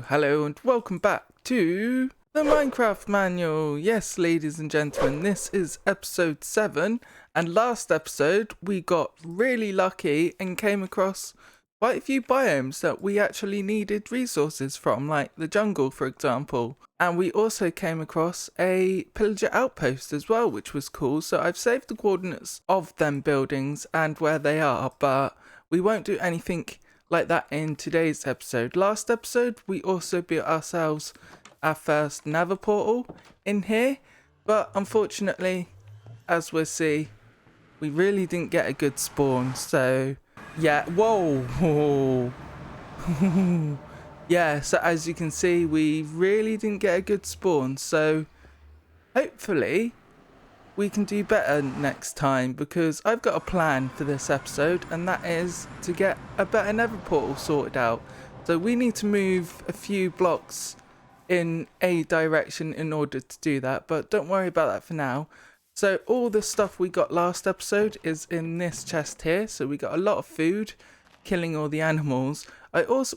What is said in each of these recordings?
Hello and welcome back to the Minecraft Manual. Yes, ladies and gentlemen, this is episode 7, and last episode we got really lucky and came across quite a few biomes that we actually needed resources from, like the jungle, for example. And we also came across a pillager outpost as well, which was cool. So I've saved the coordinates of them buildings and where they are, but we won't do anything like that in today's episode. Last episode we also built ourselves our first Nether portal in here, but unfortunately, as we'll see, we really didn't get a good spawn. So yeah, whoa. Yeah, so as you can see, we really didn't get a good spawn, so hopefully we can do better next time, because I've got a plan for this episode, and that is to get a better Nether portal sorted out. So we need to move a few blocks in a direction in order to do that, but don't worry about that for now. So all the stuff we got last episode is in this chest here. So we got a lot of food, killing all the animals.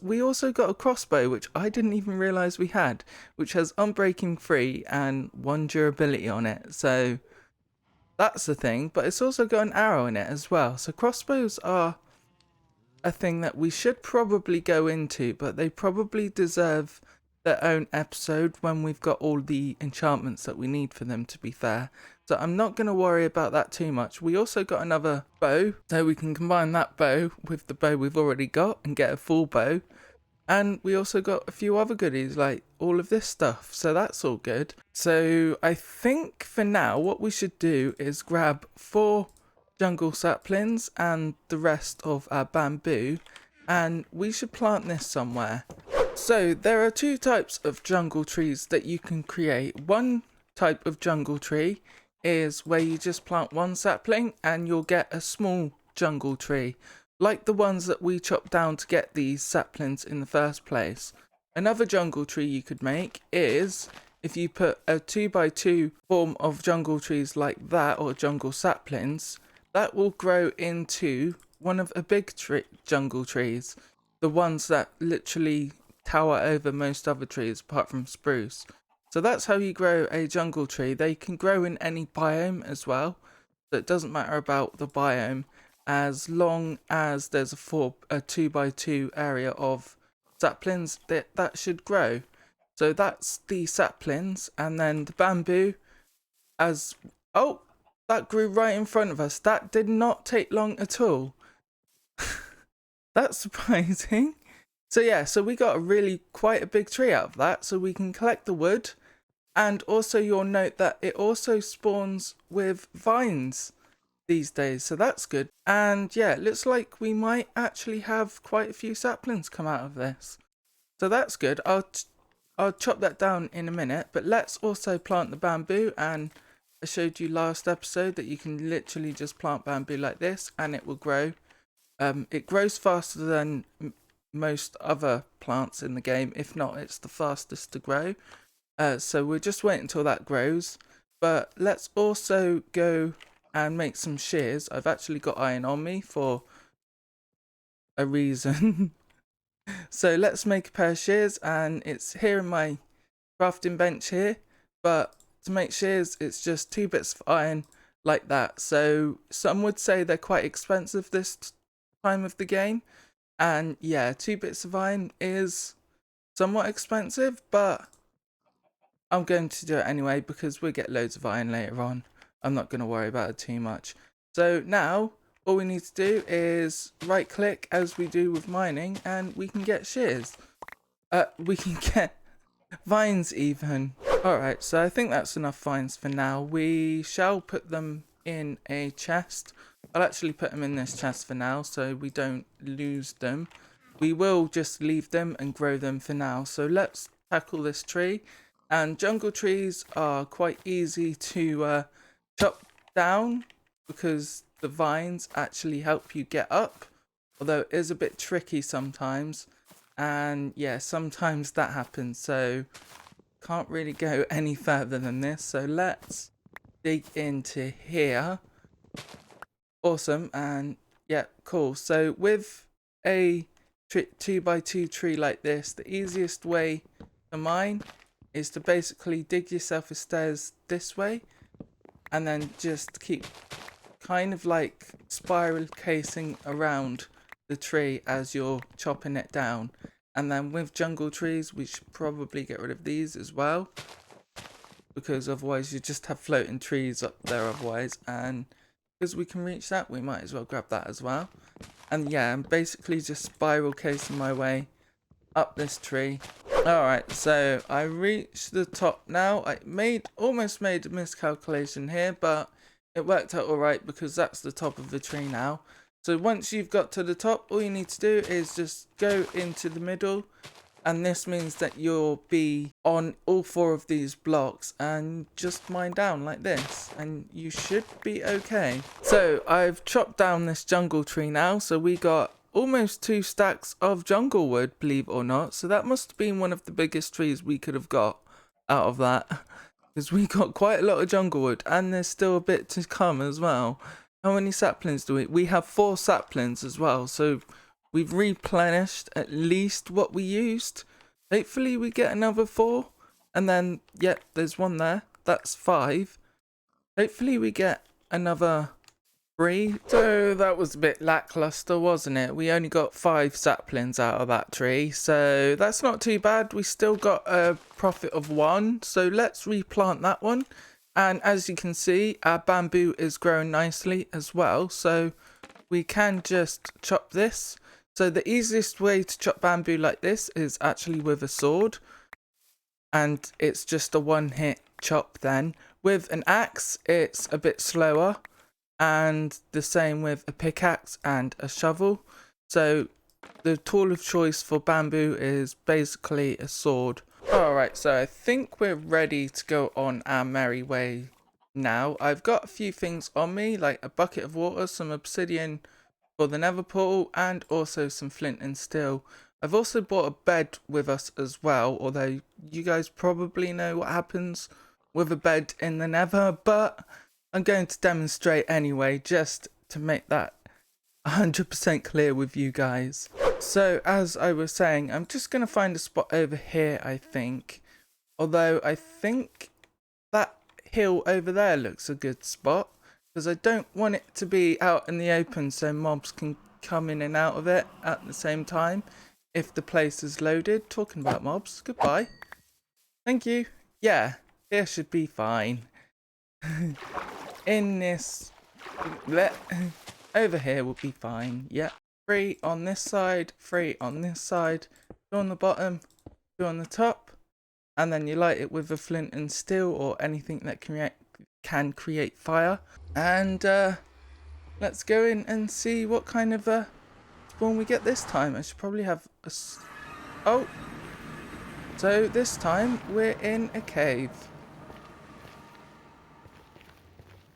We also got a crossbow, which I didn't even realize we had, which has unbreaking 3 and 1 durability on it. So that's the thing, but it's also got an arrow in it as well. So crossbows are a thing that we should probably go into, but they probably deserve their own episode when we've got all the enchantments that we need for them, to be fair. So I'm not going to worry about that too much. We also got another bow, so we can combine that bow with the bow we've already got and get a full bow. And we also got a few other goodies, like all of this stuff. So that's all good. So I think for now, what we should do is grab 4 jungle saplings and the rest of our bamboo. And we should plant this somewhere. So there are 2 types of jungle trees that you can create. One type of jungle tree is where you just plant 1 sapling and you'll get a small jungle tree, like the ones that we chopped down to get these saplings in the first place. Another jungle tree you could make is if you put a 2x2 form of jungle trees like that, or jungle saplings, that will grow into one of a big jungle trees, the ones that literally tower over most other trees apart from spruce. So that's how you grow a jungle tree. They can grow in any biome as well, so it doesn't matter about the biome, as long as there's a 2x2 area of saplings that should grow. So that's the saplings, and then the bamboo, that grew right in front of us. That did not take long at all. That's surprising. So yeah, so we got quite a big tree out of that, so we can collect the wood. And also you'll note that it also spawns with vines these days, so that's good. And yeah, it looks like we might actually have quite a few saplings come out of this, so that's good. I'll chop that down in a minute, but let's also plant the bamboo. And I showed you last episode that you can literally just plant bamboo like this and it will grow. It grows faster than most other plants in the game. If not, it's the fastest to grow. So we'll just wait until that grows. But let's also go and make some shears. I've actually got iron on me for a reason. So let's make a pair of shears, and it's here in my crafting bench here. But to make shears, it's just 2 bits of iron like that. So some would say they're quite expensive this time of the game. And yeah, 2 bits of iron is somewhat expensive, but I'm going to do it anyway because we'll get loads of iron later on. I'm not going to worry about it too much. So now all we need to do is right click as we do with mining, and we can get shears. We can get vines even. Alright, so I think that's enough vines for now. We shall put them in a chest. I'll actually put them in this chest for now so we don't lose them. We will just leave them and grow them for now. So let's tackle this tree. And jungle trees are quite easy to chop down because the vines actually help you get up, although it is a bit tricky sometimes. And yeah, sometimes that happens, so can't really go any further than this. So let's dig into here. Awesome. And yeah, cool. So with a 2x2 tree like this, the easiest way to mine is to basically dig yourself a stairs this way and then just keep kind of like spiral casing around the tree as you're chopping it down. And then with jungle trees, we should probably get rid of these as well, because otherwise you just have floating trees up there otherwise, and because we can reach that, we might as well grab that as well. And yeah, I'm basically just spiral casing my way up this tree. Alright, so I reached the top now. I almost made a miscalculation here, but it worked out alright because that's the top of the tree now. So once you've got to the top, all you need to do is just go into the middle, and this means that you'll be on all 4 of these blocks and just mine down like this, and you should be okay. So I've chopped down this jungle tree now, so we got almost 2 stacks of jungle wood, believe it or not. So that must have been one of the biggest trees we could have got out of that, because we got quite a lot of jungle wood, and there's still a bit to come as well. How many saplings do we have? 4 saplings as well, so we've replenished at least what we used. Hopefully we get another 4, and then yeah, there's 1 there, that's 5. Hopefully we get another 3. So that was a bit lackluster, wasn't it? We only got 5 saplings out of that tree, so that's not too bad. We still got a profit of 1, so let's replant that one. And as you can see, our bamboo is growing nicely as well, so we can just chop this. So the easiest way to chop bamboo like this is actually with a sword, and it's just a 1-hit chop then. With an axe, it's a bit slower, and the same with a pickaxe and a shovel. So the tool of choice for bamboo is basically a sword. Alright, so I think we're ready to go on our merry way now. I've got a few things on me, like a bucket of water, some obsidian for the nether portal, and also some flint and steel. I've also brought a bed with us as well, although you guys probably know what happens with a bed in the nether, but I'm going to demonstrate anyway, just to make that 100% clear with you guys. So as I was saying, I'm just going to find a spot over here, I think. Although I think that hill over there looks a good spot, because I don't want it to be out in the open so mobs can come in and out of it at the same time if the place is loaded. Talking about mobs, goodbye. Thank you. Yeah, here should be fine. In this... over here will be fine. Yep. 3 on this side, 3 on this side, 2 on the bottom, 2 on the top, and then you light it with a flint and steel or anything that can create fire. And let's go in and see what kind of spawn we get this time. I should probably have a... Oh! So this time we're in a cave.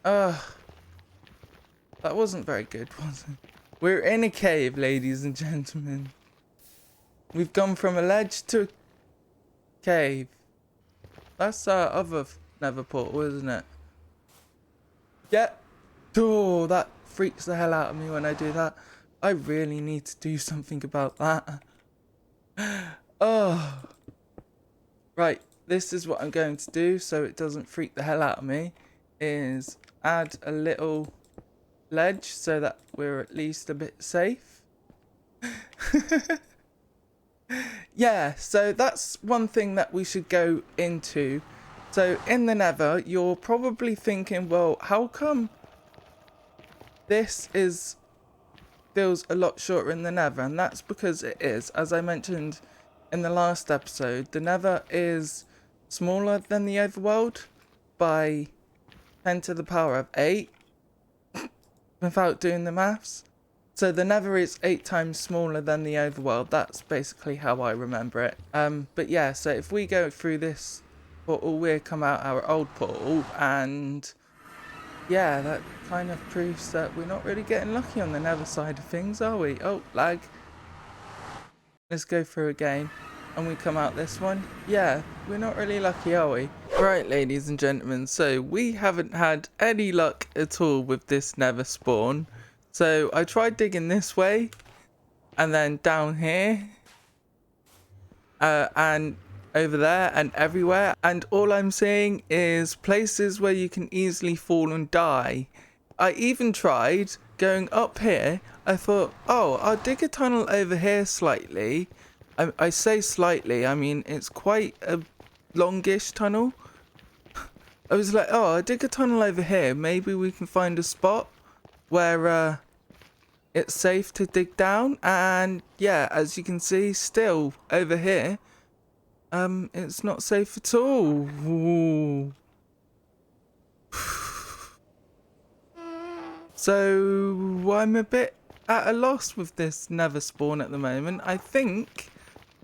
That wasn't very good, was it? We're in a cave, ladies and gentlemen. We've gone from a ledge to a cave. That's our other nether portal, isn't it? Yeah. Oh, that freaks the hell out of me when I do that. I really need to do something about that. Oh. Right, this is what I'm going to do so it doesn't freak the hell out of me. Is add a little ledge so that we're at least a bit safe. Yeah, so that's one thing that we should go into. So in the nether, you're probably thinking, well, how come this feels a lot shorter in the nether? And that's because it is, as I mentioned in the last episode, the nether is smaller than the overworld by 10 to the power of 8 without doing the maths. So the nether is 8 times smaller than the overworld. That's basically how I remember it. But yeah, so if we go through this portal, we'll come out our old portal, and yeah, that kind of proves that we're not really getting lucky on the nether side of things, are we? Oh, lag. Let's go through again. And we come out this one. Yeah, we're not really lucky, are we? Right, ladies and gentlemen, so we haven't had any luck at all with this nether spawn. So I tried digging this way, and then down here, and over there and everywhere. And all I'm seeing is places where you can easily fall and die. I even tried going up here. I thought, oh, I'll dig a tunnel over here slightly. I say slightly, I mean it's quite a longish tunnel. I was like, oh, I'll dig a tunnel over here. Maybe we can find a spot where it's safe to dig down. And yeah, as you can see, still over here, it's not safe at all. Ooh. So I'm a bit at a loss with this Nether spawn at the moment. I think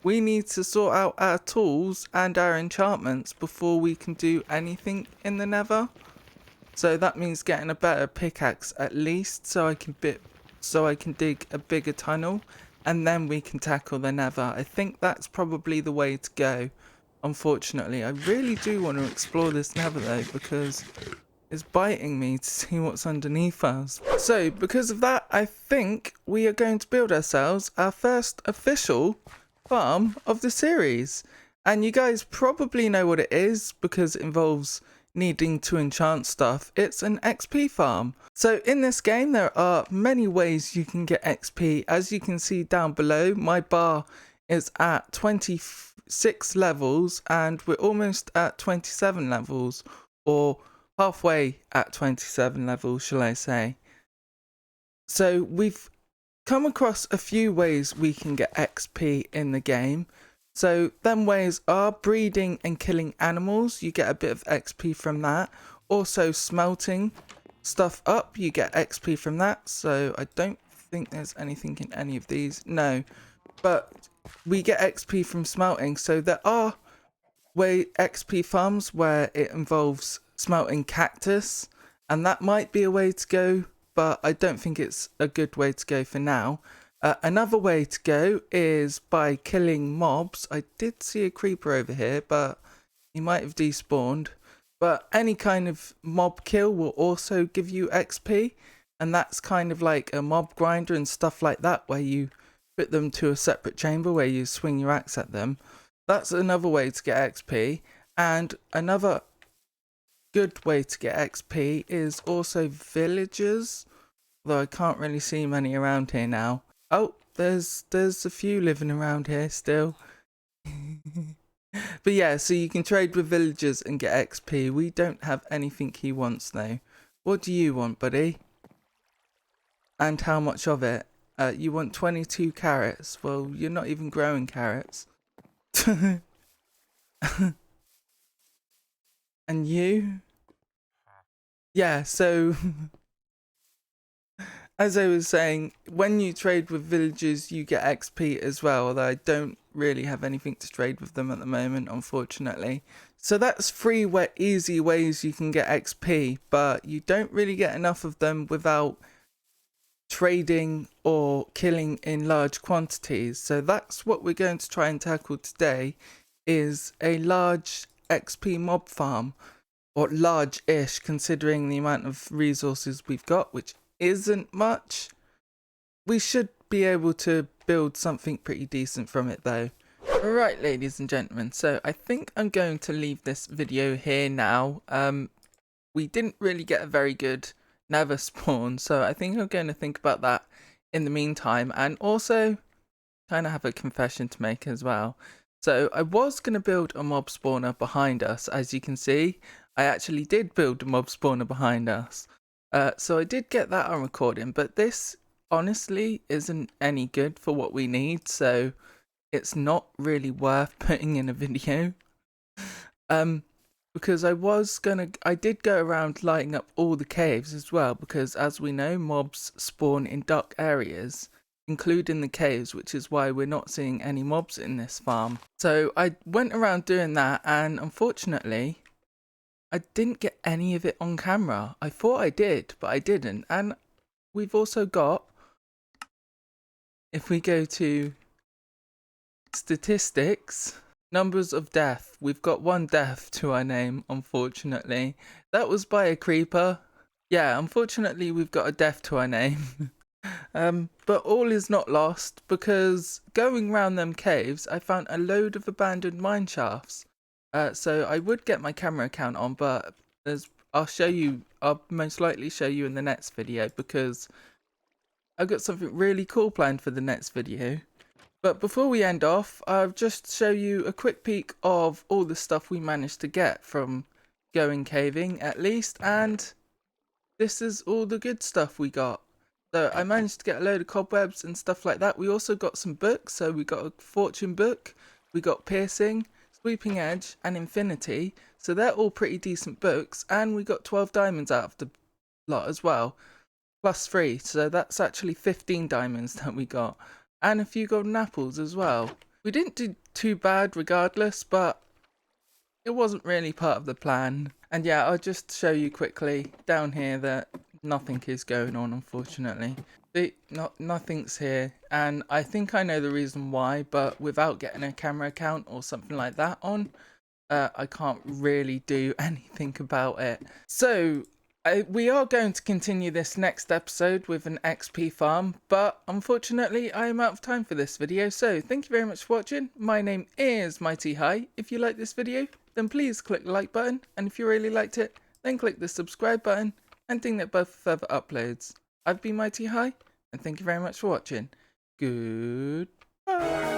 we need to sort out our tools and our enchantments before we can do anything in the Nether. So that means getting a better pickaxe at least, so I can dig a bigger tunnel, and then we can tackle the Nether. I think that's probably the way to go. Unfortunately, I really do want to explore this Nether though, because it's biting me to see what's underneath us. So because of that, I think we are going to build ourselves our first official farm of the series. And you guys probably know what it is because it involves needing to enchant stuff. It's an XP farm. So in this game there are many ways you can get XP. As you can see down below, my bar is at 26 levels and we're almost at 27 levels, or halfway at 27 levels, shall I say. So we've come across a few ways we can get XP in the game. So them ways are breeding and killing animals. You get a bit of XP from that. Also smelting stuff up, you get XP from that. So I don't think there's anything in any of these. No, but we get XP from smelting. So there are XP farms where it involves smelting cactus, and that might be a way to go, but I don't think it's a good way to go for now. Another way to go is by killing mobs. I did see a creeper over here, but he might have despawned. But any kind of mob kill will also give you XP, and that's kind of like a mob grinder and stuff like that, where you put them to a separate chamber where you swing your axe at them. That's another way to get XP. And another good way to get XP is also villagers, though I can't really see many around here now. Oh, there's a few living around here still. But yeah, so you can trade with villagers and get XP. We don't have anything he wants though. What do you want, buddy? And how much of it? You want 22 carrots. Well, you're not even growing carrots. And you? Yeah, so as I was saying, when you trade with villagers, you get XP as well, although I don't really have anything to trade with them at the moment, unfortunately. So that's 3 easy ways you can get XP, but you don't really get enough of them without trading or killing in large quantities. So that's what we're going to try and tackle today, is a large XP mob farm, or large-ish considering the amount of resources we've got, which isn't much. We should be able to build something pretty decent from it though. Alright, ladies and gentlemen, so I think I'm going to leave this video here now. We didn't really get a very good Nether spawn, so I think I'm going to think about that in the meantime, and also kind of have a confession to make as well. So I was going to build a mob spawner behind us. As you can see, I actually did build a mob spawner behind us. So I did get that on recording, but this honestly isn't any good for what we need, so it's not really worth putting in a video. Because I did go around lighting up all the caves as well, because as we know, mobs spawn in dark areas, including the caves, which is why we're not seeing any mobs in this farm. So I went around doing that, and unfortunately I didn't get any of it on camera. I thought I did, but I didn't. And we've also got, if we go to statistics, numbers of death, we've got 1 death to our name, unfortunately. That was by a creeper. Yeah, unfortunately we've got a death to our name. But all is not lost, because going round them caves, I found a load of abandoned mine shafts. So I would get my camera account on, but I'll most likely show you in the next video, because I've got something really cool planned for the next video. But before we end off, I'll just show you a quick peek of all the stuff we managed to get from going caving, at least, and this is all the good stuff we got. So I managed to get a load of cobwebs and stuff like that. We also got some books. So we got a fortune book, we got piercing, sweeping edge, and infinity. So they're all pretty decent books. And we got 12 diamonds out of the lot as well, plus 3. So that's actually 15 diamonds that we got. And a few golden apples as well. We didn't do too bad regardless, but it wasn't really part of the plan. And yeah, I'll just show you quickly down here that nothing is going on, unfortunately. Nothing's here, and I think I know the reason why, but without getting a camera account or something like that on, I can't really do anything about it. So we are going to continue this next episode with an XP farm, but unfortunately I am out of time for this video. So thank you very much for watching. My name is Mighty High. If you like this video, then please click the like button, and if you really liked it, then click the subscribe button and ding that bell for further uploads. I've been Mighty High, and thank you very much for watching. Goodbye.